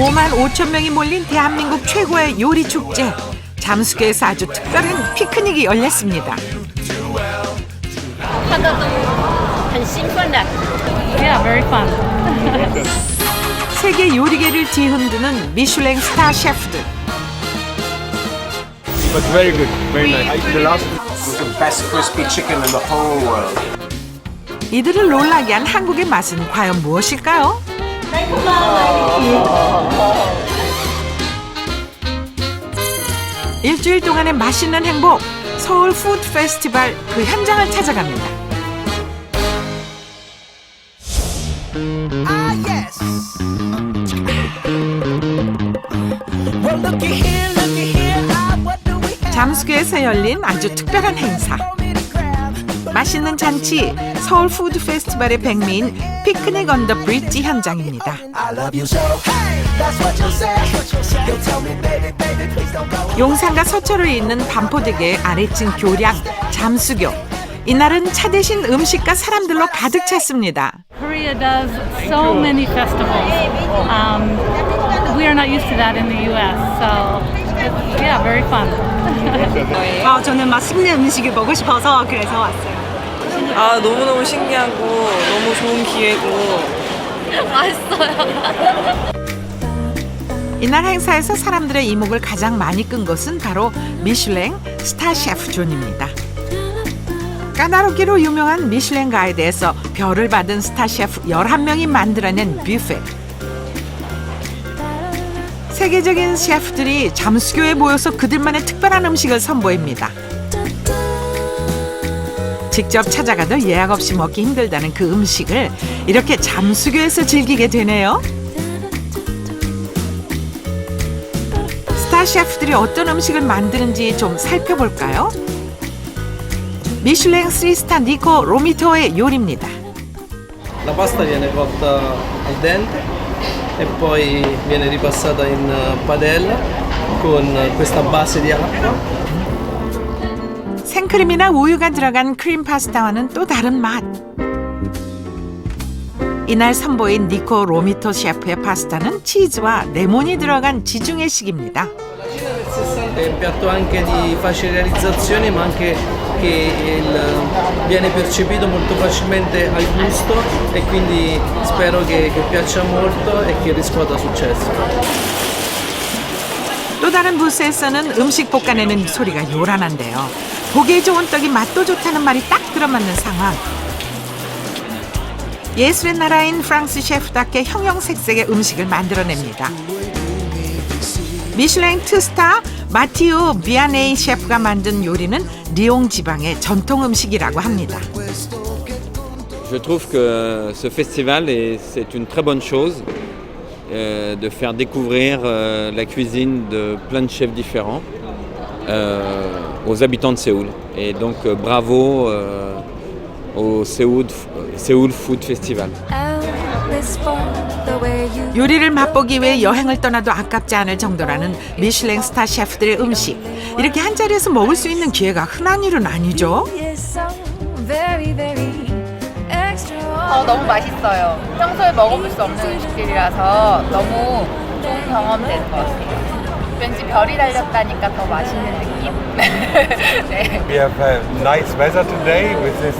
5만 5천 명이 몰린 대한민국 최고의 요리 축제. 잠수교에서 아주 특별한 피크닉이 열렸습니다. 看到都很兴奋的。 Yeah, very fun. 세계 요리계를 뒤흔드는 미슐랭 스타 셰프들. But very good, very nice. The last was the best crispy chicken in the whole world. 이들을 놀라게 한 한국의 맛은 과연 무엇일까요? 일주일 동안의 맛있는 행복, 서울 푸드 페스티벌 그 현장을 찾아갑니다. 잠수교에서 열린 아주 특별한 행사. 맛있는 잔치, 서울 푸드 페스티벌의 백미인 피크닉 언 더 브릿지 현장입니다. 용산과 서초를 잇는 반포대교의 아래층 교량 잠수교. 이날은 차 대신 음식과 사람들로 가득 찼습니다. Korea does so many festivals. We are not used to that in the U.S. So, yeah, very fun. 저는 맛있는 음식을 먹고 싶어서 그래서 왔어요. 아, 너무너무 신기하고 너무 좋은 기회고 맛있어요. 이날 행사에서 사람들의 이목을 가장 많이 끈 것은 바로 미슐랭 스타 셰프 존입니다. 까다롭기로 유명한 미슐랭 가이드에서 별을 받은 스타 셰프 11명이 만들어낸 뷔페. 세계적인 셰프들이 잠수교에 모여서 그들만의 특별한 음식을 선보입니다. 직접 찾아가도 예약 없이 먹기 힘들다는 그 음식을 이렇게 잠수교에서 즐기게 되네요. 스타 셰프들이 어떤 음식을 만드는지 좀 살펴볼까요? 미슐랭 3스타 니코 로미토의 요리입니다. La pasta viene cotta al dente e poi viene ripassata in padella con questa base di acqua. 생크림이나 우유가 들어간 크림 파스타와는 또 다른 맛. 이날 선보인 니코 로미토 셰프의 파스타는 치즈와 레몬이 들어간 지중해식입니다. È un piatto anche di facile realizzazione ma anche che viene percepito molto facilmente al gusto e quindi spero che piaccia molto e che riscuota successo. 또 다른 부스에서는 음식 볶아내는 소리가 요란한데요. 보기에 좋은 떡이 맛도 좋다는 말이 딱 들어맞는 상황. 예술의 나라인 프랑스 셰프답게 형형색색의 음식을 만들어냅니다. 미슐랭 2스타 마티우 비아네이 셰프가 만든 요리는 리옹 지방의 전통 음식이라고 합니다. Je trouve que ce festival c'est une très bonne chose de faire découvrir la cuisine de plein de chefs différents aux habitants de Séoul. Et donc bravo au Séoul Food Festival. 요리를 맛보기 위해 여행을 떠나도 아깝지 않을 정도라는 미슐랭 스타 셰프들의 음식. 이렇게 한 자리에서 먹을 수 있는 기회가 흔한 일은 아니죠. 너무 맛있어요. 평소에 먹어볼 수 없는 음식들이라서 너무 좋은 경험 된 것 같아요. 왠지 별이 달렸다니까 더 맛있는 느낌? 네. We have nice weather today with this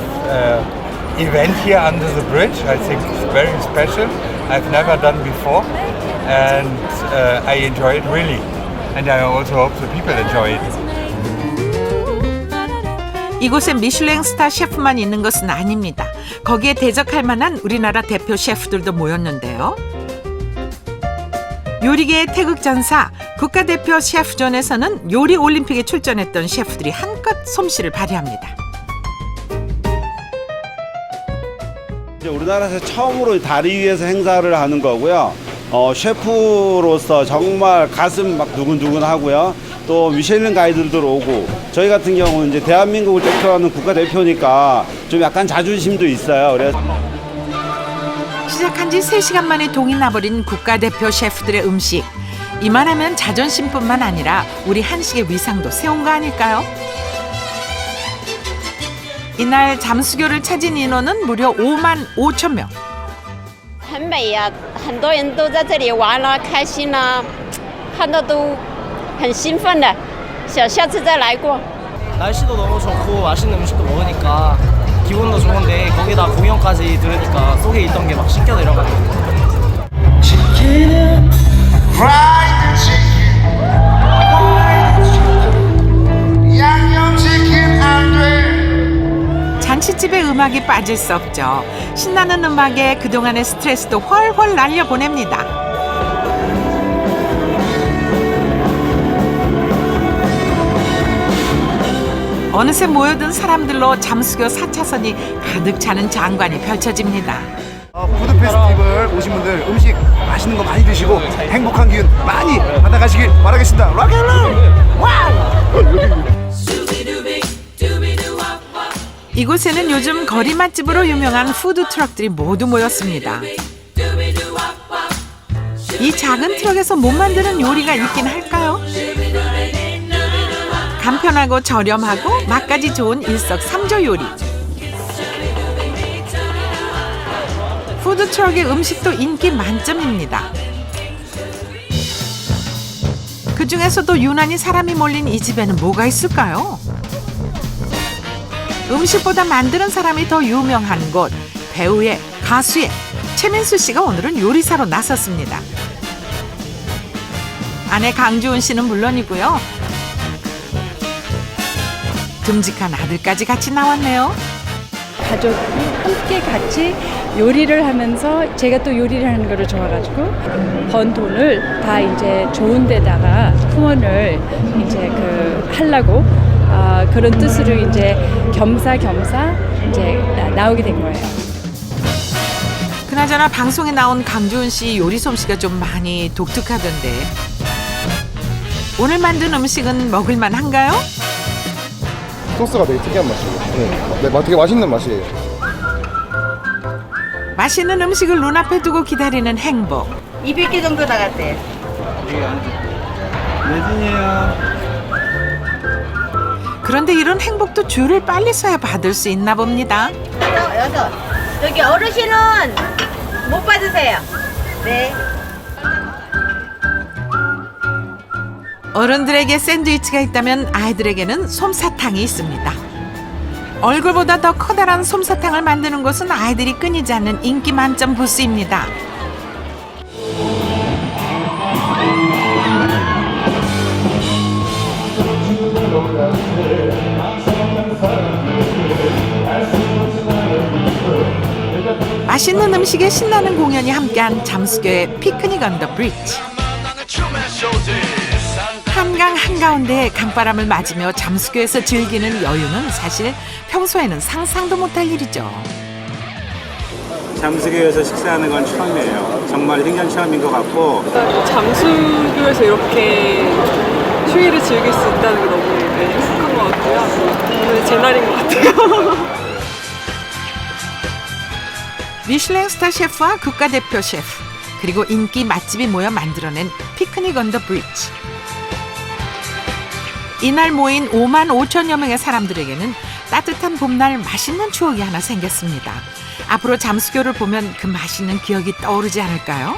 event here under the bridge. I think it's very special. I've never done before, and I enjoy it really. And I also hope the people enjoy it. 이곳에 미슐랭 스타 셰프만 있는 것은 아닙니다. 거기에 대적할 만한 우리나라 대표 셰프들도 모였는데요. 요리계의 태극전사 국가대표 셰프존에서는 요리 올림픽에 출전했던 셰프들이 한껏 솜씨를 발휘합니다. 우리나라에서 처음으로 다리 위에서 행사를 하는 거고요. 셰프로서 정말 가슴 막 두근두근 하고요. 또 미슐랭 가이드들 오고 저희 같은 경우는 이제 대한민국을 대표하는 국가대표니까 좀 약간 자존심도 있어요. 그래서 시작한 지 3시간 만에 동이 나버린 국가대표 셰프들의 음식. 이만하면 자존심뿐만 아니라 우리 한식의 위상도 세운 거 아닐까요? 이날 잠수교를 찾은 인원은 무려 5만 5천 명. 很美啊，很多人都在这里玩了，开心了，看到都很兴奋的，想下次再来过。 날씨도 너무 좋고 맛있는 음식도 먹으니까 기분도 좋은데 거기다 공연까지 들으니까 속에 있던 게 막 씻겨 내려가지고. 잔치집의 음악이 빠질 수 없죠. 신나는 음악에 그동안의 스트레스도 훨훨 날려보냅니다. 어느새 모여든 사람들로 잠수교 4차선이 가득 차는 장관이 펼쳐집니다. 푸드 페스티벌 오신 분들 음식 맛있는 거 많이 드시고 행복한 기운 많이 받아가시길 바라겠습니다. 락앤롤! 와우! 이곳에는 요즘 거리 맛집으로 유명한 푸드 트럭들이 모두 모였습니다. 이 작은 트럭에서 못 만드는 요리가 있긴 할까요? 간편하고 저렴하고 맛까지 좋은 일석삼조 요리. 푸드 트럭의 음식도 인기 만점입니다. 그 중에서도 유난히 사람이 몰린 이 집에는 뭐가 있을까요? 음식보다 만드는 사람이 더 유명한 곳, 배우의, 가수의 최민수 씨가 오늘은 요리사로 나섰습니다. 아내 강주은 씨는 물론이고요. 듬직한 아들까지 같이 나왔네요. 가족이 함께 같이 요리를 하면서 제가 또 요리를 하는 거를 좋아가지고 번 돈을 다 이제 좋은 데다가 후원을 이제 하려고 그런 뜻으로 이제 겸사겸사 이제 나오게 된 거예요. 그나저나 방송에 나온 강주은 씨 요리 솜씨가 좀 많이 독특하던데 오늘 만든 음식은 먹을만 한가요? 소스가 되게 특이한 맛이에요. 네, 되게 맛있는 맛이에요. 맛있는 음식을 눈앞에 두고 기다리는 행복. 200개 정도 나갔대. 매진이에요. 그런데 이런 행복도 줄을 빨리 서야 받을 수 있나 봅니다. 여섯. 저기 어르신은 못 받으세요. 네. 어른들에게 샌드위치가 있다면 아이들에게는 솜사탕이 있습니다. 얼굴보다 더 커다란 솜사탕을 만드는 곳은 아이들이 끊이지 않는 인기 만점 부스입니다. 맛있는 음식에 신나는 공연이 함께한 잠수교의 피크닉 언 더 브릿지. 한강 한가운데 강바람을 맞으며 잠수교에서 즐기는 여유는 사실 평소에는 상상도 못할 일이죠. 잠수교에서 식사하는 건 처음이에요. 정말 생전 처음인 것 같고 잠수교에서 이렇게 휴일을 즐길 수 있다는 게 너무 행복한 것 같고요. 오늘 제 날인 것 같아요. 미슐랭 스타 셰프와 국가대표 셰프 그리고 인기 맛집이 모여 만들어낸 피크닉 언 더 브릿지. 이날 모인 5만 5천여 명의 사람들에게는 따뜻한 봄날 맛있는 추억이 하나 생겼습니다. 앞으로 잠수교를 보면 그 맛있는 기억이 떠오르지 않을까요?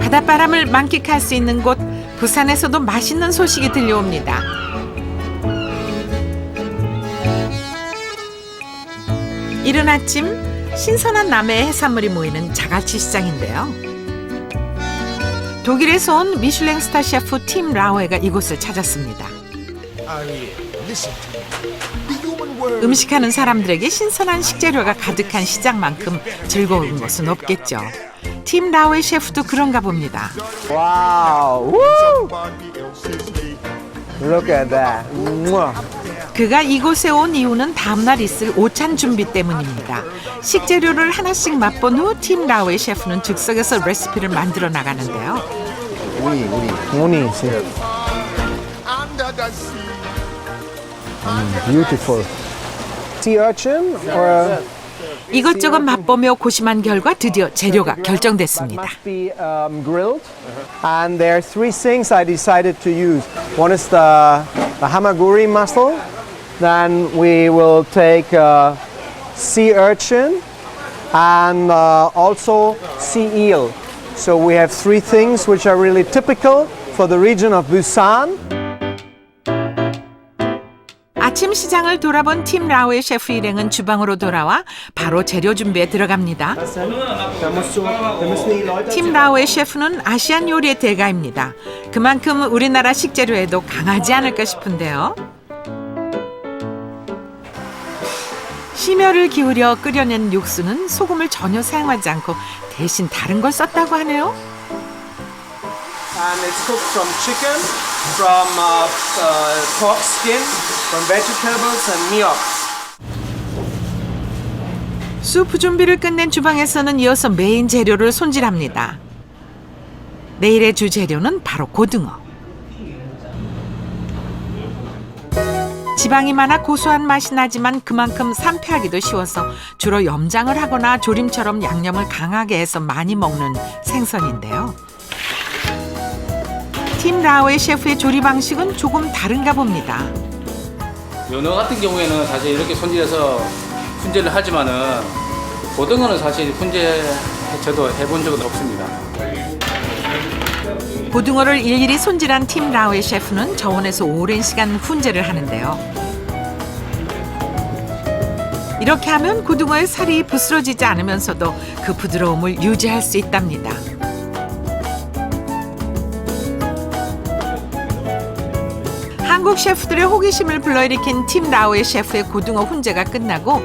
바닷바람을 만끽할 수 있는 곳, 부산에서도 맛있는 소식이 들려옵니다. 이른 아침 신선한 남해의 해산물이 모이는 자갈치 시장인데요. 독일에서 온 미슐랭 스타 셰프 팀 라오에가 이곳을 찾았습니다. 음식하는 사람들에게 신선한 식재료가 가득한 시장만큼 즐거운 것은 없겠죠. 팀 라오의 셰프도 그런가 봅니다. 와우! Look at that. 그가 이곳에 온 이유는 다음날 있을 오찬 준비 때문입니다. 식재료를 하나씩 맛본 후 팀 라오의 셰프는 즉석에서 레시피를 만들어 나가는데요. 우니. Beautiful. Sea urchin or 이것저것 맛보며 고심한 결과 드디어 재료가 결정됐습니다. Must be grilled, and there are three things I decided to use. One is the hamaguri mussel. Then we will take sea urchin and also sea eel. So we have three things which are really typical for the region of Busan. 아침 시장을 돌아본 팀 라오의 셰프 일행은 주방으로 돌아와 바로 재료 준비에 들어갑니다. 팀 라오의 셰프는 아시안 요리의 대가입니다. 그만큼 우리나라 식재료에도 강하지 않을까 싶은데요. 심혈을 기울여 끓여낸 육수는 소금을 전혀 사용하지 않고 대신 다른 걸 썼다고 하네요. And it's cooked from chicken, from pork skin, from vegetables and miok. 수프 준비를 끝낸 주방에서는 이어서 메인 재료를 손질합니다. 내일의 주 재료는 바로 고등어. 지방이 많아 고소한 맛이 나지만 그만큼 산패하기도 쉬워서 주로 염장을 하거나 조림처럼 양념을 강하게 해서 많이 먹는 생선인데요. 팀 라오의 셰프의 조리 방식은 조금 다른가 봅니다. 연어 같은 경우에는 사실 이렇게 손질해서 훈제를 하지만은 고등어는 사실 훈제 저도 해본 적은 없습니다. 고등어를 일일이 손질한 팀 라오의 셰프는 저온에서 오랜 시간 훈제를 하는데요. 이렇게 하면 고등어의 살이 부스러지지 않으면서도 그 부드러움을 유지할 수 있답니다. 한국 셰프들의 호기심을 불러일으킨 팀 라오의 셰프의 고등어 훈제가 끝나고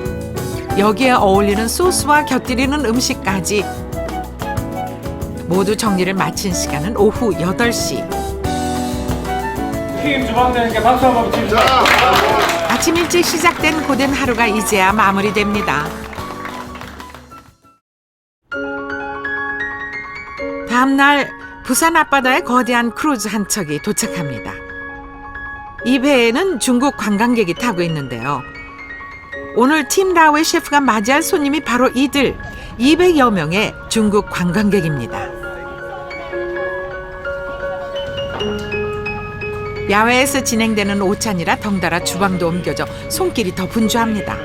여기에 어울리는 소스와 곁들이는 음식까지 모두 정리를 마친 시간은 오후 8시. 팀 주방장님께 박수 한번 치죠. 아침 일찍 시작된 고된 하루가 이제야 마무리됩니다. 다음날 부산 앞바다에 거대한 크루즈 한 척이 도착합니다. 이 배에는 중국 관광객이 타고 있는데요. 오늘 팀 라오의 셰프가 맞이할 손님이 바로 이들 200여 명의 중국 관광객입니다. 야외에서 진행되는 오찬이라 덩달아 주방도 옮겨져 손길이 더 분주합니다.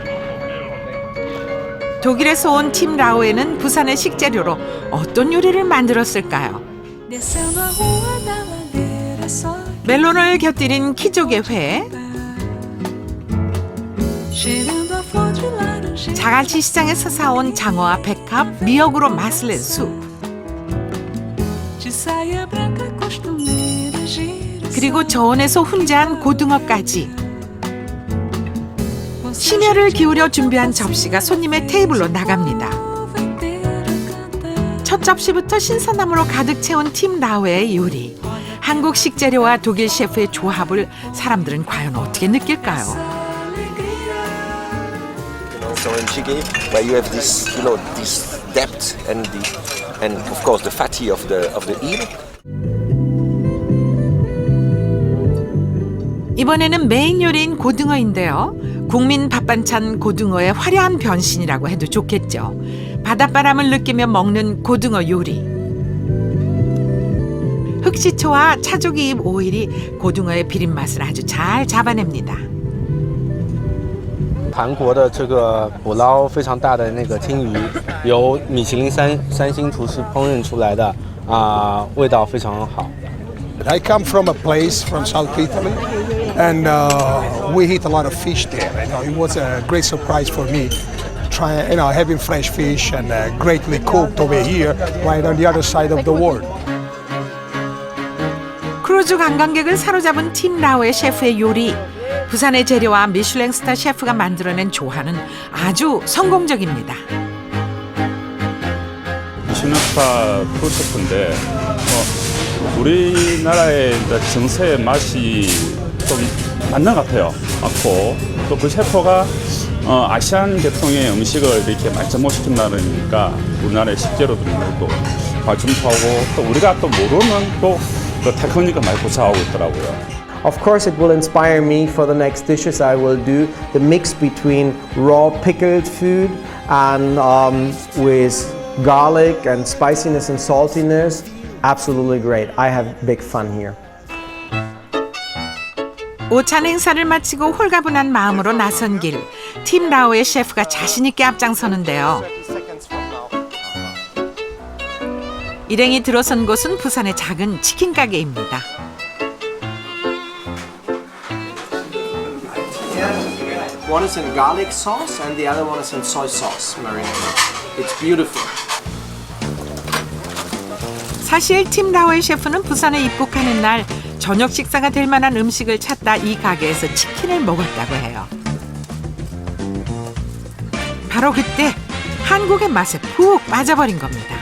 독일에서 온 팀 라오에는 부산의 식재료로 어떤 요리를 만들었을까요? 멜론을 곁들인 키조개 회, 자갈치 시장에서 사온 장어와 백합, 미역으로 맛을 낸 숲, 그리고 저온에서 훈제한 고등어까지 심혈을 기울여 준비한 접시가 손님의 테이블로 나갑니다. 첫 접시부터 신선함으로 가득 채운 팀 라오의 요리. 한국 식재료와 독일 셰프의 조합을 사람들은 과연 어떻게 느낄까요? So in jjigae, where you have this, this depth and of course the fatty of the eel. 이번에는 메인 요리인 고등어인데요. 국민 밥반찬 고등어의 화려한 변신이라고 해도 좋겠죠. 바닷바람을 느끼며 먹는 고등어 요리. 흑시초와 차조기잎 오일이 고등어의 비린 맛을 아주 잘 잡아냅니다. 韩国的这个捕捞非常大的那个金鱼，由米其林三星厨师烹饪出来的味道非常好。 I come from a place from South Italy, and we eat a lot of fish there. It was a great surprise for me, having fresh fish and greatly cooked over here, right on the other side of the world. 크루즈 관광객을 사로잡은 팀 라오의 셰프의 요리. 부산의 재료와 미슐랭 스타 셰프가 만들어낸 조화는 아주 성공적입니다. 미슐랭 스타 프로셰프인데 우리나라의 정서의 맛이 좀 맞는 것 같아요. 맞고 또 그 셰프가 아시안 계통의 음식을 이렇게 접목시킨다니까 우리나라의 식재료들이 또 발전하고 또 우리가 또 모르는 또 테크닉을 많이 구사하고 있더라고요. Of course, it will inspire me for the next dishes I will do. The mix between raw pickled food and with garlic and spiciness and saltiness, absolutely great. I have big fun here. 오찬 행사를 마치고 홀가분한 마음으로 나선 길. 팀 라오의 셰프가 자신 있게 앞장서는데요. 일행이 들어선 곳은 부산의 작은 치킨 가게입니다. One is in garlic sauce and the other one is in soy sauce marinated. It's beautiful. 사실 팀 라오의 셰프는 부산에 입국하는 날 저녁 식사가 될 만한 음식을 찾다 이 가게에서 치킨을 먹었다고 해요. 바로 그때 한국의 맛에 푹 빠져버린 겁니다.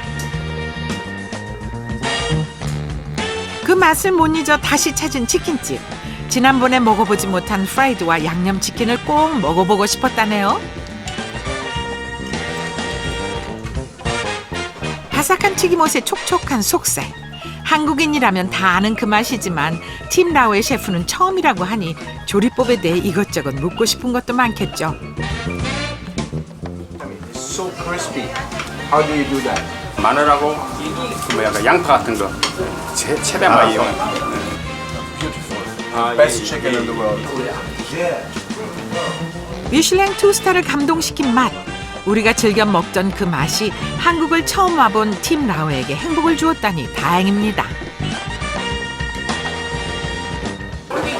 그 맛을 못 잊어 다시 찾은 치킨집. 지난번에 먹어보지 못한 프라이드와 양념치킨을 꼭 먹어보고 싶었다네요. 바삭한 튀김옷에 촉촉한 속살. 한국인이라면 다 아는 그 맛이지만 팀 라오의 셰프는 처음이라고 하니 조리법에 대해 이것저것 묻고 싶은 것도 많겠죠. So crispy. How do you do that? 마늘하고 뭐 약간 양파 같은 거 최대한 많이 이용해. Best chicken in the world. 미슐랭 2스타를 감동시킨 맛. 우리가 즐겨 먹던 그 맛이 한국을 처음 와본 팀 라오에게 행복을 주었다니 다행입니다.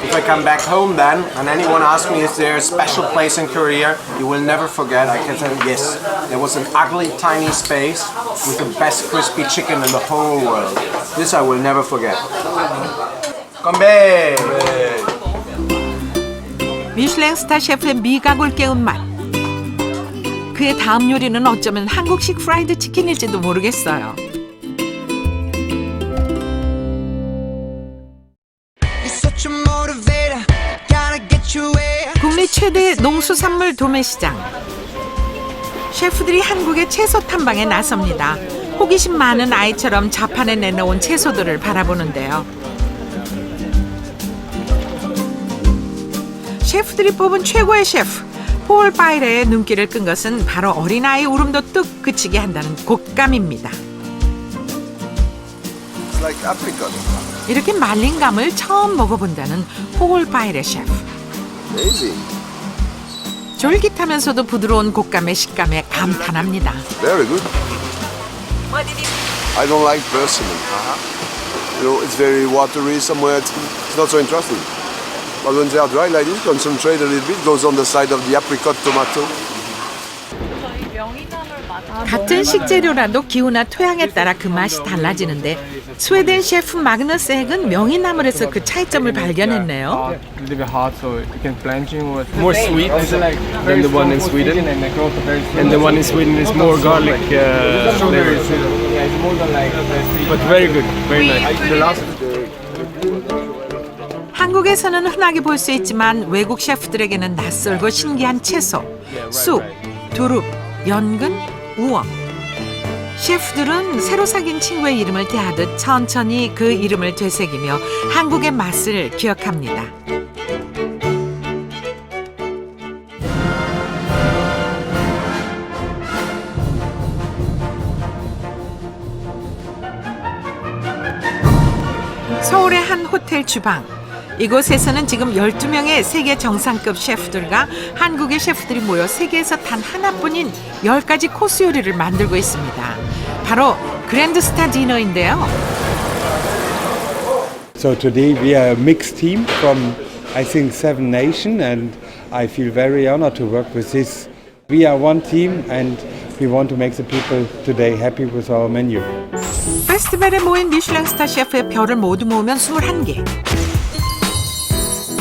If I come back home then, and anyone asks me is there a special place in Korea you will never forget, I can say yes. There was an ugly tiny space with the best crispy chicken in the whole world. This I will never forget. 건배! 미슐랭 스타 셰프의 미각을 깨운 맛. 그의 다음 요리는 어쩌면 한국식 프라이드 치킨일지도 모르겠어요. 국내 최대 농수산물 도매시장. 셰프들이 한국의 채소 탐방에 나섭니다. 호기심 많은 아이처럼 자판에 내놓은 채소들을 바라보는데요. 셰프들이 뽑은 최고의 셰프 폴 바이레의 눈길을 끈 것은 바로 어린아이 울음도 뚝 그치게 한다는 곶감입니다. It's like apricot. 이렇게 말린 감을 처음 먹어본다는 폴 바이레 셰프. Amazing. 쫄깃하면서도 부드러운 곶감의 식감에 감탄합니다. Very good. I don't like personally. You know, it's very watery somewhere. It's not so interesting. But when they are dry like this, concentrate a little bit, goes on the side of the apricot tomato. 같은 식재료라도 기후나 토양에 따라 그 맛이 달라지는데 스웨덴 셰프 마그너스 핵은 명이나물에서 그 차이점을 발견했네요. A little bit hot, so you can blanching with more sweet than the one in Sweden, and the one in Sweden is more garlic flavor. But very good, very nice. The last. 한국에서는 흔하게 볼 수 있지만 외국 셰프들에게는 낯설고 신기한 채소, 쑥, 두릅, 연근, 우엉. 셰프들은 새로 사귄 친구의 이름을 대하듯 천천히 그 이름을 되새기며 한국의 맛을 기억합니다. 서울의 한 호텔 주방. 이곳에서는 지금 12명의 세계 정상급 셰프들과 한국의 셰프들이 모여 세계에서 단 하나뿐인 10가지 코스 요리를 만들고 있습니다. 바로 그랜드 스타 디너인데요. So today we are a mixed team from I think 7 nations and I feel very honored to work with this. We are one team and we want to make the people today happy with our menu. 페스티벌에 모인 미슐랭 스타 셰프의 별을 모두 모으면 21개.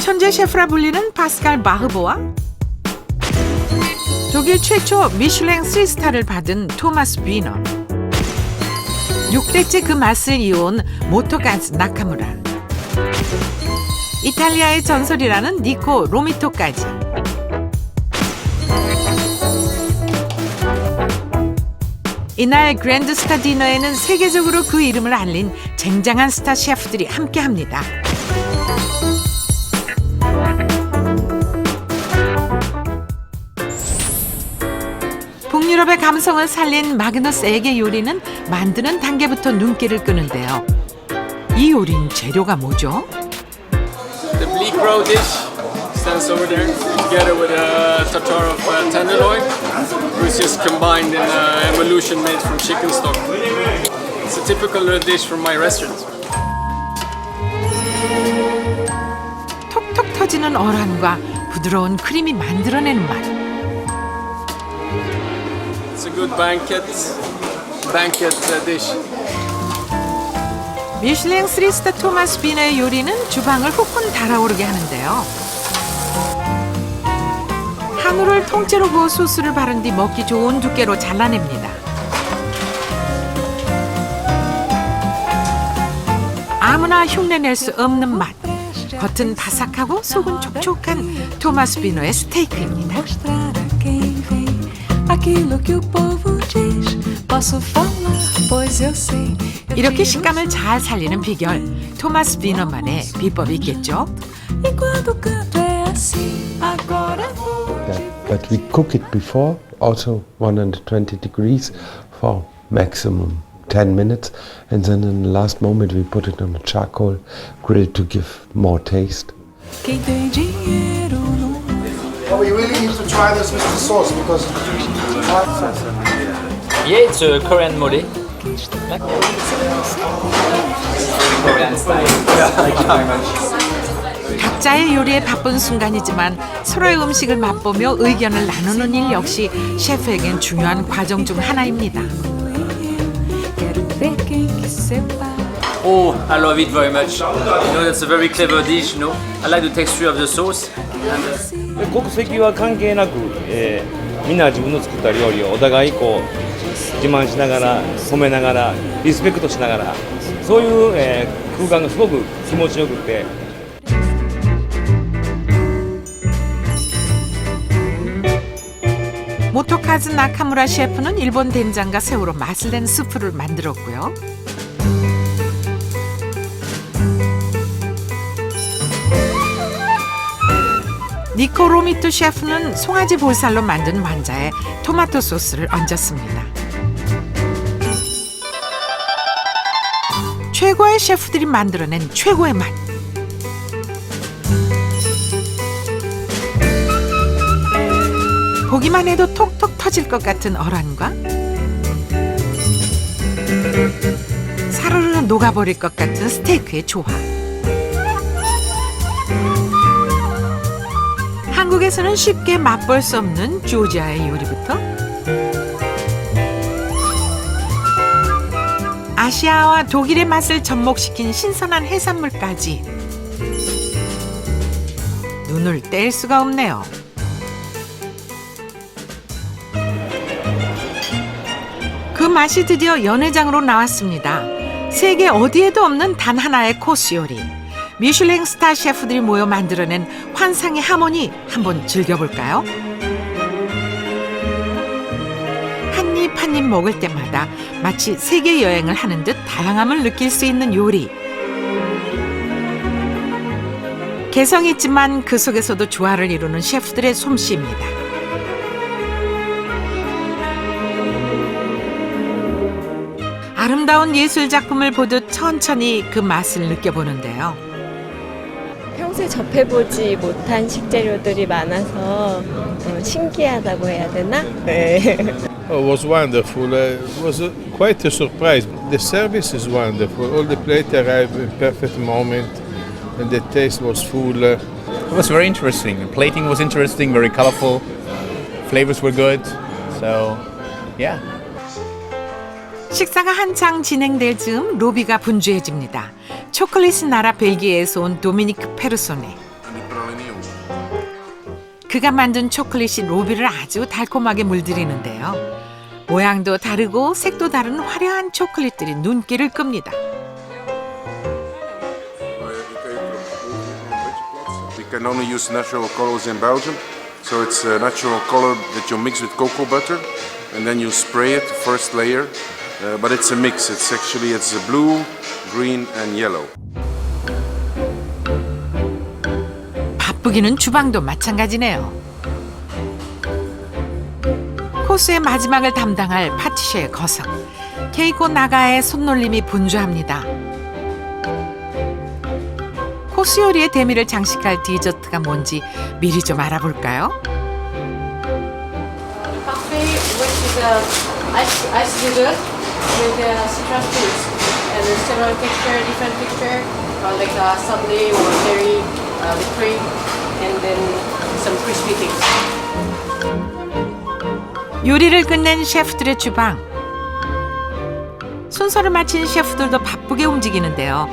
천재 셰프라 불리는 파스칼 바흐보와 독일 최초 미슐랭 3스타를 받은 토마스 비너, 6대째 그 맛을 이어온 모토가즈 나카무라, 이탈리아의 전설이라는 니코 로미토까지. 이날 그랜드 스타 디너에는 세계적으로 그 이름을 알린 쟁쟁한 스타 셰프들이 함께합니다. 북유럽의 감성을 살린 마그누스에게 요리는 만드는 단계부터 눈길을 끄는데요. 이 요리는 재료가 뭐죠? The bleak roe dish stands over there, together with a tartar of tenderloin, which is combined in an emulsion made from chicken stock. It's a typical dish from my restaurant. 톡톡 터지는 어란과 부드러운 크림이 만들어내는 맛. It's a good banquet dish. 미슐랭 3스타 토마스 비너의 요리는 주방을 후끈 달아오르게 하는데요. 한우를 통째로 구워 소스를 바른 뒤 먹기 좋은 두께로 잘라냅니다. 아무나 흉내낼 수 없는 맛. 겉은 바삭하고 속은 촉촉한 토마스 비너의 스테이크입니다. 이렇게 식감을 잘 살리는 비결, 토마스 비너만의 비법이 있겠죠? But we cook it before, also 120 degrees for maximum 10 minutes, and then in the last moment we put it on a charcoal grill to give more taste. Well, we really need to try this with the sauce because yeah, it's a Korean mori. Korean style. Thank you very much. 각자의 요리에 바쁜 순간이지만 서로의 음식을 맛보며 의견을 나누는 일 역시 셰프에겐 중요한 과정 중 하나입니다. Oh, I love it very much. You know, that's a very clever dish, you know. I like the texture of the sauce. 国籍は関係なく、みんな自分の作った料理をお互いこう自慢しながら褒めながらリスペクトしながらそういう、空間がすごく気持ちよくて。 모토카즈 나카무라 셰프는 일본 된장과 새우로 맛을 낸 스프를 만들었고요. 니코 로미토 셰프는 송아지 볼살로 만든 완자에 토마토 소스를 얹었습니다. 최고의 셰프들이 만들어낸 최고의 맛. 보기만 해도 톡톡 터질 것 같은 어란과 사르르 녹아버릴 것 같은 스테이크의 조화. 한국에서는 쉽게 맛볼 수 없는 조지아의 요리부터 아시아와 독일의 맛을 접목시킨 신선한 해산물까지 눈을 뗄 수가 없네요. 그 맛이 드디어 연회장으로 나왔습니다. 세계 어디에도 없는 단 하나의 코스 요리. 미슐랭 스타 셰프들이 모여 만들어낸 환상의 하모니 한번 즐겨볼까요? 한 입 한 입 먹을 때마다 마치 세계 여행을 하는 듯 다양함을 느낄 수 있는 요리. 개성 있지만 그 속에서도 조화를 이루는 셰프들의 솜씨입니다. 아름다운 예술 작품을 보듯 천천히 그 맛을 느껴보는데요. 평소에 접해보지 못한 식재료들이 많아서 신기하다고 해야 되나? 네. It was wonderful. It was quite a surprise. The service is wonderful. All the plates arrived in perfect moment, and the taste was full. It was very interesting. The plating was interesting, very colorful. Flavors were good. So, yeah. 식사가 한창 진행될 즈음 로비가 분주해집니다. 초콜릿 나라 벨기에에서 온 도미니크 페르소네. 그가 만든 초콜릿이 로비를 아주 달콤하게 물들이는데요. 모양도 다르고 색도 다른 화려한 초콜릿들이 눈길을 끕니다. We can only use natural colors in Belgium. So it's a natural color that you mix with cocoa butter and then you spray it, first layer. But it's a mix. It's blue, green and yellow. 바쁘기는 주방도 마찬가지네요. 코스의 마지막을 담당할 파티셰의 거석 케이코 나가의 손놀림이 분주합니다. 코스 요리의 대미를 장식할 디저트가 뭔지 미리 좀 알아볼까요? Parfait, which is ice dessert with citrus fruits and several texture, different texture, like sundae or cherry with cream, and then some crispy things. 요리를 끝낸 셰프들의 주방. 순서를 마친 셰프들도 바쁘게 움직이는데요.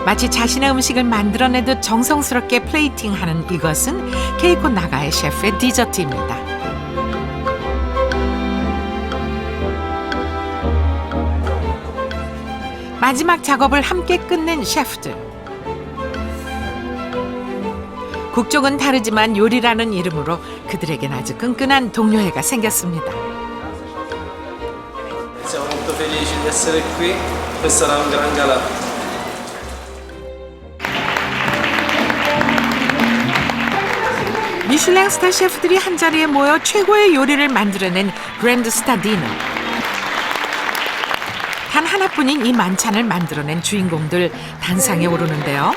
마치 자신의 음식을 만들어내듯 정성스럽게 플레이팅하는 이것은 케이코 나가의 셰프의 디저트입니다. 마지막 작업을 함께 끝낸 셰프들. 국적은 다르지만 요리라는 이름으로 그들에겐 아주 끈끈한 동료애가 생겼습니다. Siamo molto felici di essere qui, questa sarà un gran galà. 미슐랭 스타 셰프들이 한자리에 모여 최고의 요리를 만들어낸 그랜드 스타 디너. 단 하나뿐인 이 만찬을 만들어낸 주인공들 단상에 오르는데요.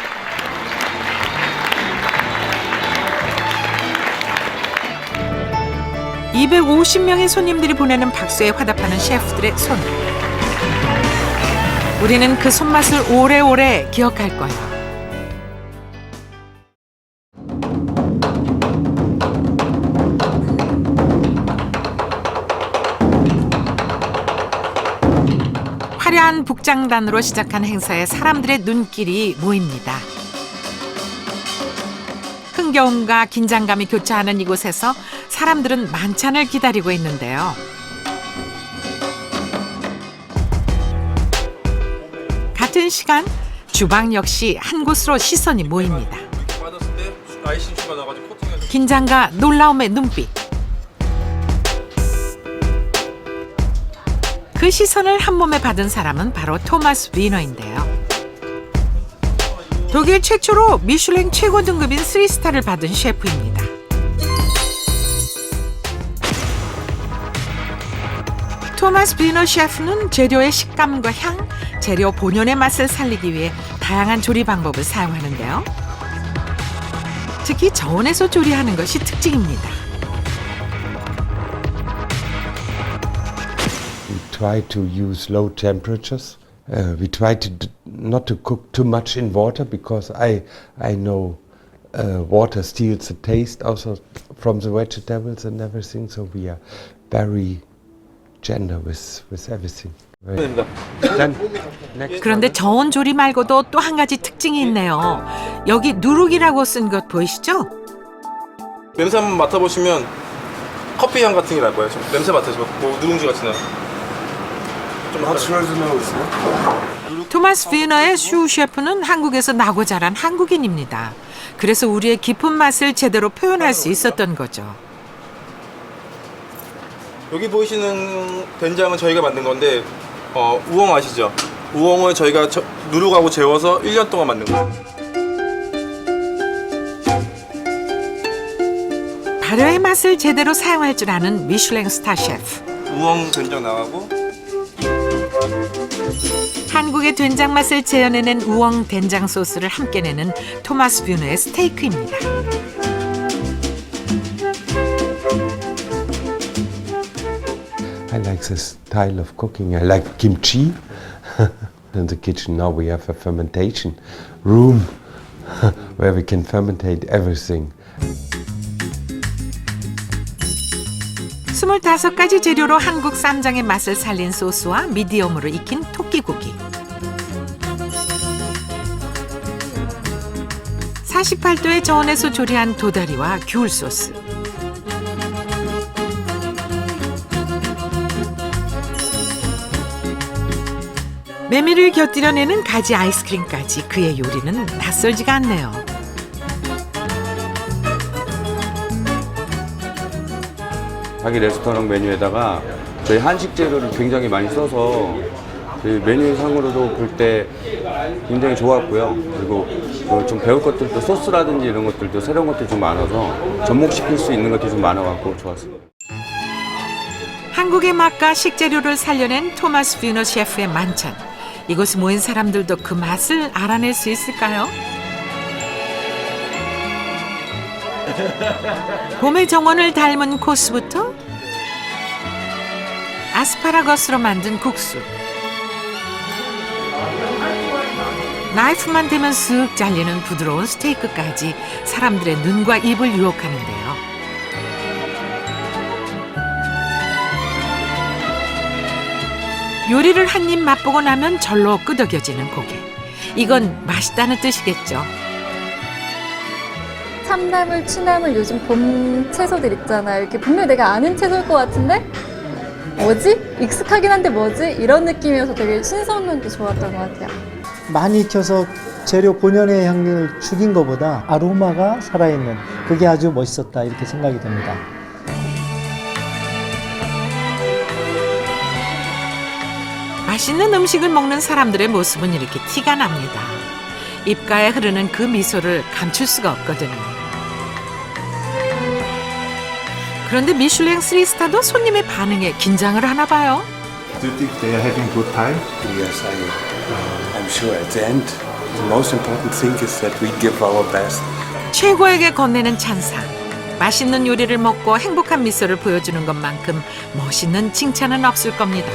(250명의) 손님들이 보내는 박수에 화답하는 셰프들의 손. 우리는 그 손맛을 오래오래 기억할 거예요. 화려한 북장단으로 시작한 행사에 사람들의 눈길이 모입니다. 흥겨움과 긴장감이 교차하는 이곳에서 사람들은 만찬을 기다리고 있는데요. 같은 시간 주방 역시 한 곳으로 시선이 모입니다. 긴장과 놀라움의 눈빛. 그 시선을 한 몸에 받은 사람은 바로 토마스 위너인데요. 독일 최초로 미슐랭 최고 등급인 3스타를 받은 셰프입니다. 토마스 위너 셰프는 재료의 식감과 향, 재료 본연의 맛을 살리기 위해 다양한 조리 방법을 사용하는데요. 특히 저온에서 조리하는 것이 특징입니다. We try to use low temperatures. We try to not to cook too much in water because I know water steals the taste also from the vegetables and everything. So we are very gentle with everything. Then next. 그런데 저온 조리 말고도 또 한 가지 특징이 있네요. 여기 누룩이라고 쓴 것 보이시죠? 냄새 한번 맡아보시면 커피 향 같은 게 날 거예요. 냄새 맡아서 뭐 누룽지 같이 나요. 토마스 위너의 슈 셰프는 한국에서 나고 자란 한국인입니다. 그래서 우리의 깊은 맛을 제대로 표현할 수 있었던 거죠. 여기 보이시는 된장은 저희가 만든 건데 우엉 아시죠? 우엉을 저희가 누룩하고 재워서 1년 동안 만든 거예요. 발효의 맛을 제대로 사용할 줄 아는 미슐랭 스타 셰프. 우엉 된장 나가고 한국의 된장 맛을 재현해낸 우엉 된장 소스를 함께 내는 토마스 위너의 스테이크입니다. I like this style of cooking. I like kimchi. In the kitchen now we have a fermentation room where we can fermentate everything. 25가지 재료로 한국 쌈장의 맛을 살린 소스와 미디엄으로 익힌 토끼고기. 48도의 저온에서 조리한 도다리와 귤 소스. 메밀을 곁들여내는 가지 아이스크림까지 그의 요리는 낯설지가 않네요. 자기 레스토랑 메뉴에다가 저희 한식 재료를 굉장히 많이 써서 저희 메뉴상으로도 볼 때 굉장히 좋았고요. 그리고 좀 배울 것들도 소스라든지 이런 것들도 새로운 것들이 좀 많아서 접목시킬 수 있는 것들이 좀 많아갖고 좋았어요. 한국의 맛과 식재료를 살려낸 토마스 뷰너 셰프의 만찬. 이곳에 모인 사람들도 그 맛을 알아낼 수 있을까요? 봄의 정원을 닮은 코스부터 아스파라거스로 만든 국수, 나이프만 대면 쓱 잘리는 부드러운 스테이크까지 사람들의 눈과 입을 유혹하는데요. 요리를 한 입 맛보고 나면 절로 끄덕여지는 고개. 이건 맛있다는 뜻이겠죠. 참나물, 추나물, 요즘 봄 채소들 있잖아요. 이렇게 분명히 내가 아는 채소일 것 같은데 뭐지? 익숙하긴 한데 뭐지? 이런 느낌이어서 되게 신선면도 좋았던 것 같아요. 많이 익혀서 재료 본연의 향을 죽인 것보다 아로마가 살아있는 그게 아주 멋있었다 이렇게 생각이 됩니다. 맛있는 음식을 먹는 사람들의 모습은 이렇게 티가 납니다. 입가에 흐르는 그 미소를 감출 수가 없거든요. 그런데 미슐랭 3스타도 손님의 반응에 긴장을 하나 봐요. Do you think they are having good time? Yes, I'm sure at the end, the most important thing is that we give our best. 최고에게 건네는 찬사. 맛있는 요리를 먹고 행복한 미소를 보여주는 것만큼 멋있는 칭찬은 없을 겁니다.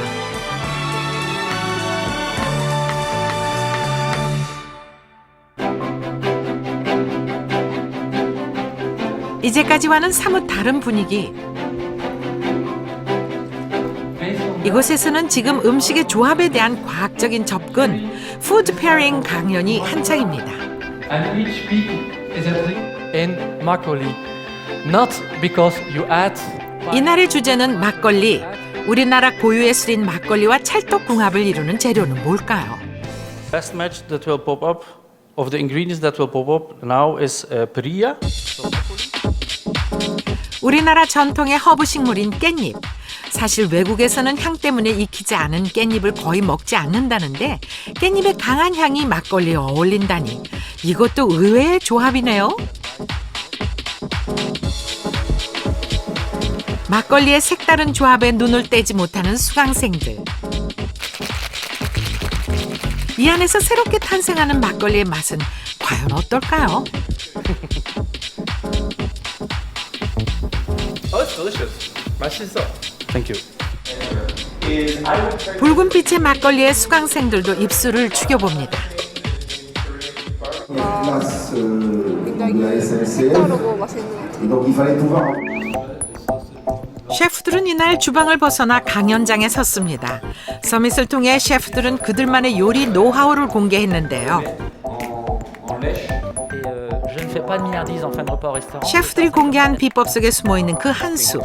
이제까지와는 사뭇 다른 분위기. 이곳에서는 지금 음식의 조합에 대한 과학적인 접근, 푸드 페어링 강연이 한창입니다. And each peak is in makgeolli, not because you add. 이날의 주제는 막걸리. 우리나라 고유의 술인 막걸리와 찰떡궁합을 이루는 재료는 뭘까요? Best match that will pop up of the ingredients that will pop up now is perilla. 우리나라 전통의 허브 식물인 깻잎. 사실 외국에서는 향 때문에 익히지 않은 깻잎을 거의 먹지 않는다는데 깻잎의 강한 향이 막걸리에 어울린다니 이것도 의외의 조합이네요. 막걸리의 색다른 조합에 눈을 떼지 못하는 수강생들. 이 안에서 새롭게 탄생하는 막걸리의 맛은 과연 어떨까요? Oh, it's delicious. 맛있어. Thank you. 붉은 빛의 막걸리에 수강생들도 입술을 죽여봅니다. 굉장히 색다르고 맛있는 것 같아요. 셰프들은 이날 주방을 벗어나 강연장에 섰습니다. 서밋을 통해 셰프들은 그들만의 요리 노하우를 공개했는데요. Je ne fais pas de milliardise en fin de repas au restaurant. 셰프들이 공개한 비법 속에 숨어있는 그 한 수.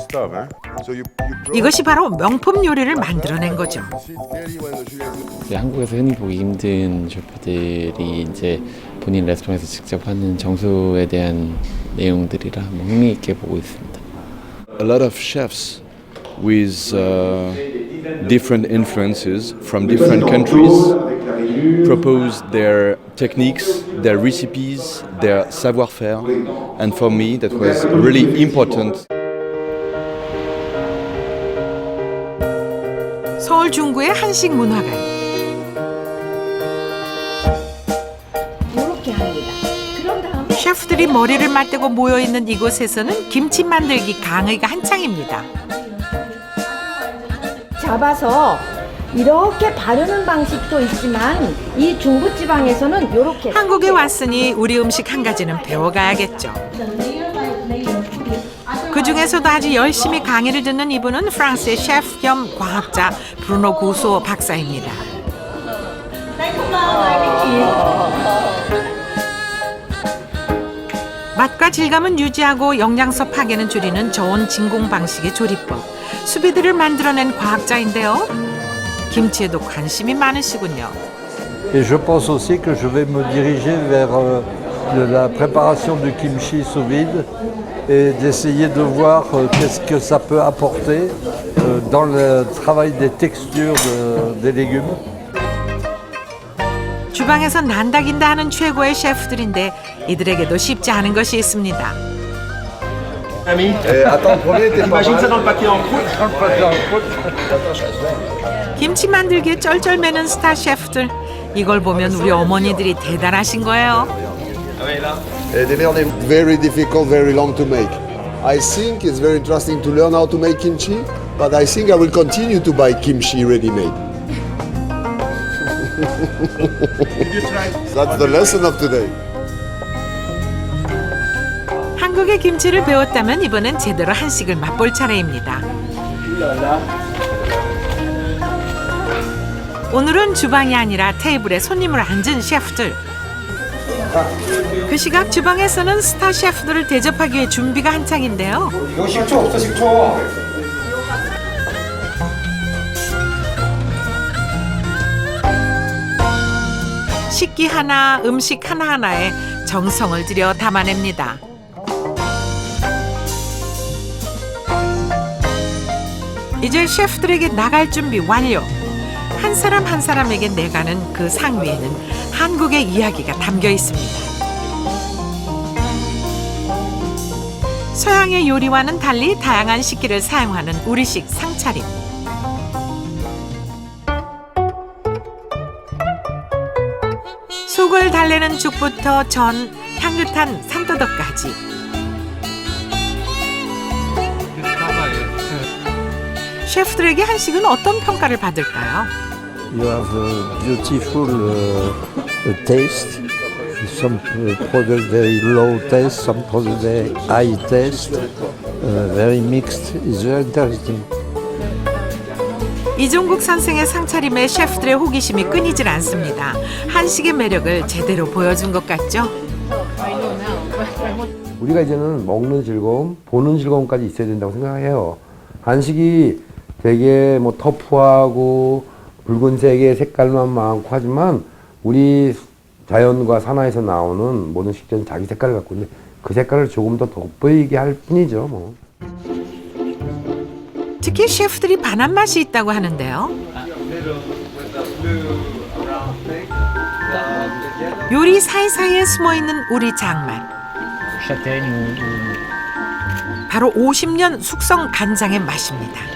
이것이 바로 명품 요리를 만들어낸 거죠. 한국에서 흔히 보기 힘든 셰프들이 이제 본인 레스토랑에서 직접 하는 정수에 대한 내용들이라 흥미있게 보고 있습니다. A lot of chefs with different influences from different countries propose their techniques, their recipes, their savoir-faire, and for me that was really important. 서울 중구의 한식 문화관. 이렇게 합니다. 그런 다음에 셰프들이 머리를 맞대고 모여있는 이곳에서는 김치 만들기 강의가 한창입니다. 잡아서 이렇게 바르는 방식도 있지만 이 중부지방에서는 이렇게 한국에 왔으니 우리 음식 한 가지는 배워가야겠죠. 그중에서도 아주 열심히 강의를 듣는 이분은 프랑스의 셰프 겸 과학자 브루노 구소 박사입니다. 맛과 질감은 유지하고 영양소 파괴는 줄이는 저온 진공 방식의 조리법. 수비드를 만들어낸 과학자인데요. 김치에도 관심이 많으시군요. Et je pense aussi que je vais me diriger vers la préparation du kimchi sous vide et d'essayer de voir qu'est-ce que ça peut apporter dans le travail des textures des légumes. 주방에서 난다긴다 하는 최고의 셰프들인데 이들에게도 쉽지 않은 것이 있습니다. Attends, premier, t'es pas Imagine ça dans le mal. papier en croûte. Dans le papier en croûte. 김치 만들기에 쩔쩔 매는 스타 셰프들. 이걸 보면 우리 어머니들이 대단하신 거예요. They are very difficult, very long to make. I think it's very interesting to learn how to make kimchi, but I think I will continue to buy kimchi ready-made. That's the lesson of today. 한국의 김치를 배웠다면 이번엔 제대로 한식을 맛볼 차례입니다. 오늘은 주방이 아니라 테이블에 손님을 앉은 셰프들. 그 시각 주방에서는 스타 셰프들을 대접하기 위해 준비가 한창인데요. 이거 식초 없어, 식초. 식기 하나, 음식 하나하나에 정성을 들여 담아냅니다. 이제 셰프들에게 나갈 준비 완료. 한 사람 한 사람에게 내가는 그 상위에는 한국의 이야기가 담겨 있습니다. 서양의 요리와는 달리 다양한 식기를 사용하는 우리식 상차림. 속을 달래는 죽부터 전, 향긋한 산더덕까지. 셰프들에게 한식은 어떤 평가를 받을까요? You have a beautiful taste. Some products very low taste, some products very high taste. Very mixed. It's very interesting. 이종국 선생의 상차림에 셰프들의 호기심이 끊이질 않습니다. 한식의 매력을 제대로 보여준 것 같죠? 우리가 이제는 먹는 즐거움, 보는 즐거움까지 있어야 된다고 생각해요. 한식이 되게 뭐 터프하고 붉은색의 색깔만 많고 하지만 우리 자연과 산하에서 나오는 모든 식재는 자기 색깔을 갖고 있는데 그 색깔을 조금 더 돋보이게 할 뿐이죠. 뭐. 특히 셰프들이 반한 맛이 있다고 하는데요. 요리 사이사이에 숨어있는 우리 장말. 바로 50년 숙성 간장의 맛입니다.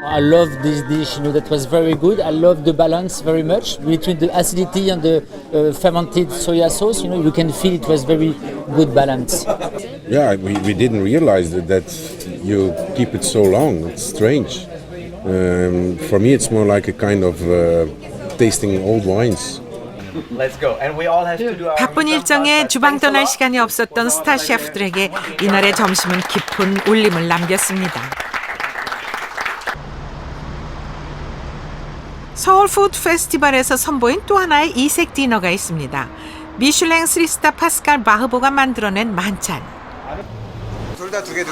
I love this dish, that was very good. I love the balance very much between the acidity and the fermented soya sauce. You can feel it was very good balance. Yeah, we didn't realize that you keep it so long. It's strange. For me, it's more like a kind of tasting old wines. Let's go. And we all have to do our 바쁜 일정에 주방 떠날 시간이 없었던 스타 셰프들에게 이날의 점심은 깊은 울림을 남겼습니다. 서울 푸드 페스티벌에서 선보인 또 하나의 이색 디너가 있습니다. 미슐랭 3스타 파스칼 바흐보가 만들어낸 만찬. 둘 다 두 개요.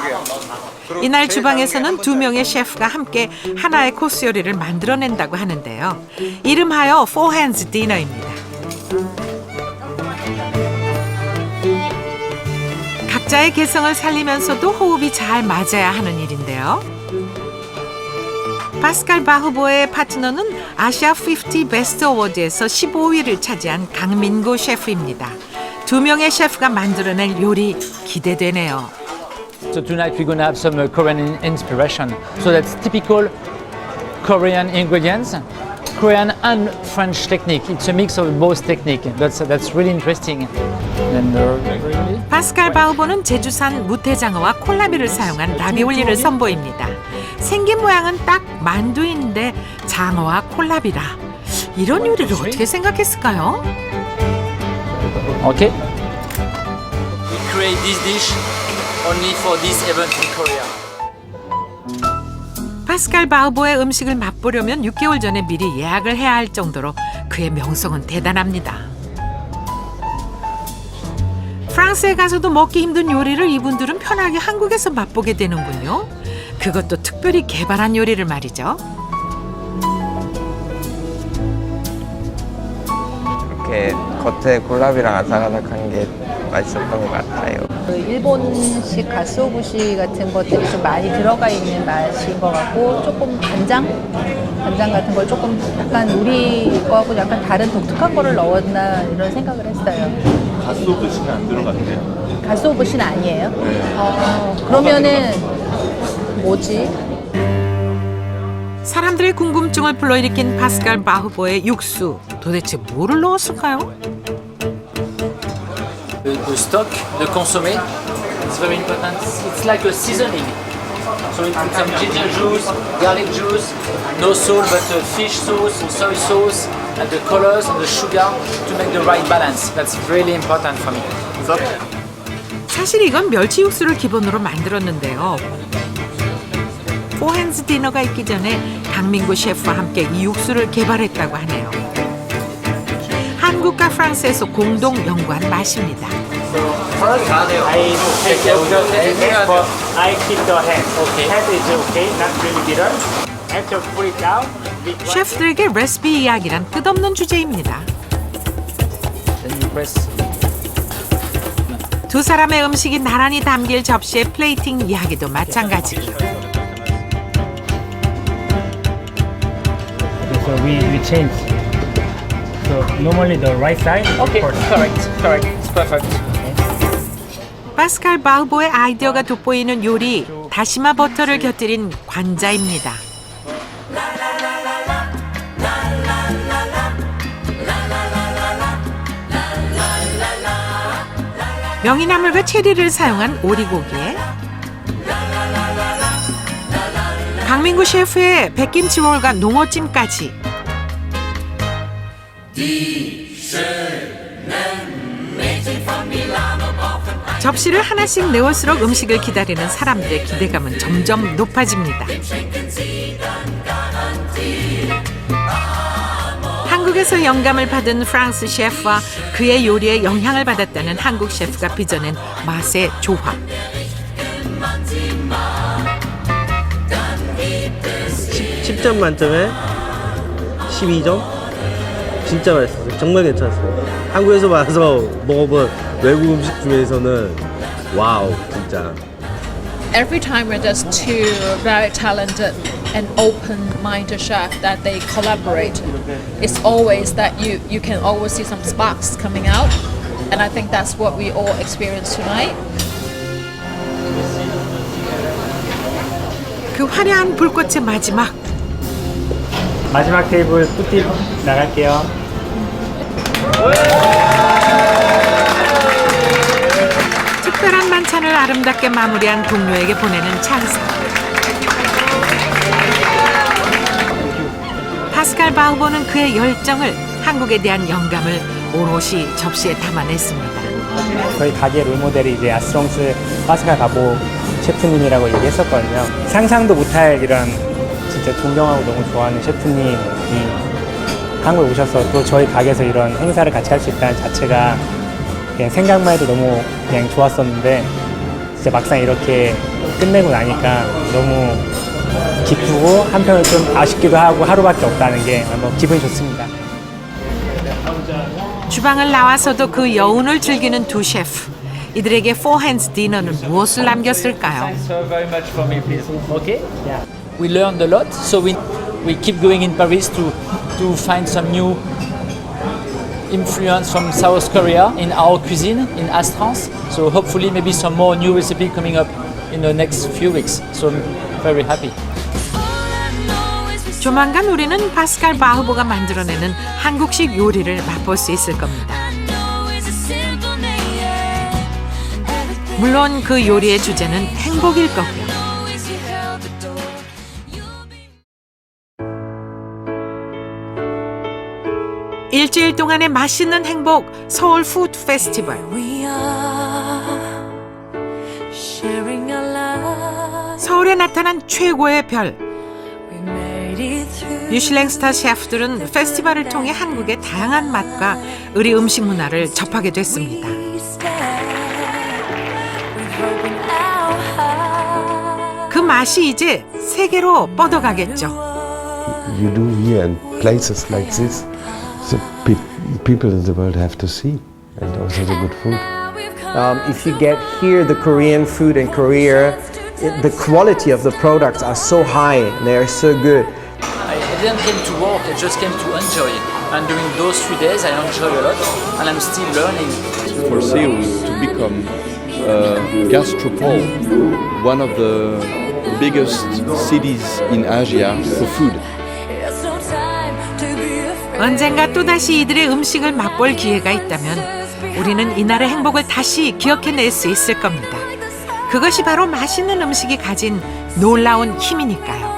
이날 주방에서는 2명의 셰프가 함께 하나의 코스 요리를 만들어낸다고 하는데요. 이름하여 Four Hands 디너입니다. 각자의 개성을 살리면서도 호흡이 잘 맞아야 하는 일인데요. 파스칼 바흐보의 파트너는 아시아 50 베스트 어워드에서 15위를 차지한 강민구 셰프입니다. 2명의 셰프가 만들어낼 요리 기대되네요. So tonight we're gonna have some Korean inspiration. So that's typical Korean ingredients, Korean and French technique. It's a mix of both technique. That's really interesting. And 파스칼 바흐보는 제주산 무태장어와 콜라비를 사용한 라비올리를 선보입니다. 생긴 모양은 딱 만두인데 장어와 콜라비라. 이런 요리를 어떻게 생각했을까요? Okay. We create this dish only for this event in Korea. 파스칼 바흐보의 음식을 맛보려면 6개월 전에 미리 예약을 해야 할 정도로 그의 명성은 대단합니다. 프랑스에 가서도 먹기 힘든 요리를 이분들은 편하게 한국에서 맛보게 되는군요. 그것도 특별히 개발한 요리를 말이죠. 이렇게 겉에 콜라비랑 아삭아삭한 게 맛있었던 것 같아요. 일본식 가스오부시 같은 것들이 좀 많이 들어가 있는 맛인 것 같고 조금 간장 같은 걸 조금 약간 우리 거하고 약간 다른 독특한 거를 넣었나 이런 생각을 했어요. 가스오브시는 안 들어갔대요. 가스오브시는 아니에요? 그러면은 뭐지? 사람들의 궁금증을 불러일으킨 파스칼 바흐보의 육수, 도대체 뭐를 넣었을까요? The stock, the consommé, it's very important. It's like a seasoning. So we put some ginger juice, garlic juice, no salt but fish sauce, soy sauce, and the colors and the sugar to make the right balance. That's really important for me. 사실 이건 멸치 육수를 기본으로 만들었는데요. 포핸즈 디너가 있기 전에 강민구 셰프와 함께 이 육수를 개발했다고 하네요. 한국과 프랑스에서 공동 연구한 맛입니다. I take the head, but I keep the head. Okay. Head is okay, not really bitter. After put it down. 셰프들에게 레시피 이야기란 끝없는 주제입니다. 두 사람의 음식이 나란히 담길 접시의 플레이팅 이야기도 마찬가지. So we change. So normally the right side. Okay, correct. It's perfect. 파스칼 바흐보의 아이디어가 돋보이는 요리, 다시마 버터를 곁들인 관자입니다. 명이나물과 체리를 사용한 오리고기에 강민구 셰프의 백김치롤과 농어찜까지 접시를 하나씩 내올수록 음식을 기다리는 사람들의 기대감은 점점 높아집니다. 한국에서 영감을 받은 프랑스 셰프와 그의 요리에 영향을 받았다는 한국 셰프가 빚어낸 맛의 조화. 10점 만점에 12점? 진짜 맛있었어요. 정말 괜찮았어요. 한국에서 와서 먹어본 외국 음식 중에서는 와우, 진짜. Every time when there's two very talented and open-minded chefs that they collaborate, it's always that you can always see some sparks coming out, and I think that's what we all experience tonight. 그 화려한 불꽃의 마지막 테이블 꿀팁 나갈게요. 특별한 만찬을 아름답게 마무리한 동료에게 보내는 찬사. 파스칼 바흐보는 그의 열정을, 한국에 대한 영감을 오롯이 접시에 담아냈습니다. 저희 가게 롤모델이 이제 아스트롱스 파스칼 바흐보 셰프님이라고 얘기했었거든요. 상상도 못할 이런 진짜 존경하고 너무 좋아하는 셰프님이 한국에 오셔서 또 저희 가게에서 이런 행사를 같이 할 수 있다는 자체가 그냥 생각만 해도 너무 그냥 좋았었는데 진짜 막상 이렇게 끝내고 나니까 너무 기쁘고 한편으로 좀 아쉽기도 하고 하루밖에 없다는 게 너무 기분이 좋습니다. 주방을 나와서도 그 여운을 즐기는 두 셰프. 이들에게 Four Hands 디너는 무엇을 남겼을까요? We learned a lot, so we keep going in Paris to find some new influence from South Korea in our cuisine in Astrance. So hopefully maybe some more new recipe coming up in the next few weeks. So I'm very happy. 조만간 우리는 파스칼 바흐보가 만들어내는 한국식 요리를 맛볼 수 있을 겁니다. 물론 그 요리의 주제는 행복일 거고요. 일주일 동안의 맛있는 행복, 서울 푸드 페스티벌. 서울에 나타난 최고의 별. 미슐랭 스타 셰프들은 페스티벌을 통해 한국의 다양한 맛과 의리 음식 문화를 접하게 됐습니다. 그 맛이 이제 세계로 뻗어가겠죠. You do here in places like this, the people in the world have to see, and also the good food. If you get here the Korean food in Korea, the quality of the products are so high, they are so good. I didn't come to work, I just came to enjoy. And during those 3 days, I enjoy a lot, and I'm still learning. For Seoul to become gastropole, one of the biggest cities in Asia for food. 언젠가 또다시 이들의 음식을 맛볼 기회가 있다면 우리는 이날의 행복을 다시 기억해낼 수 있을 겁니다. 그것이 바로 맛있는 음식이 가진 놀라운 힘이니까요.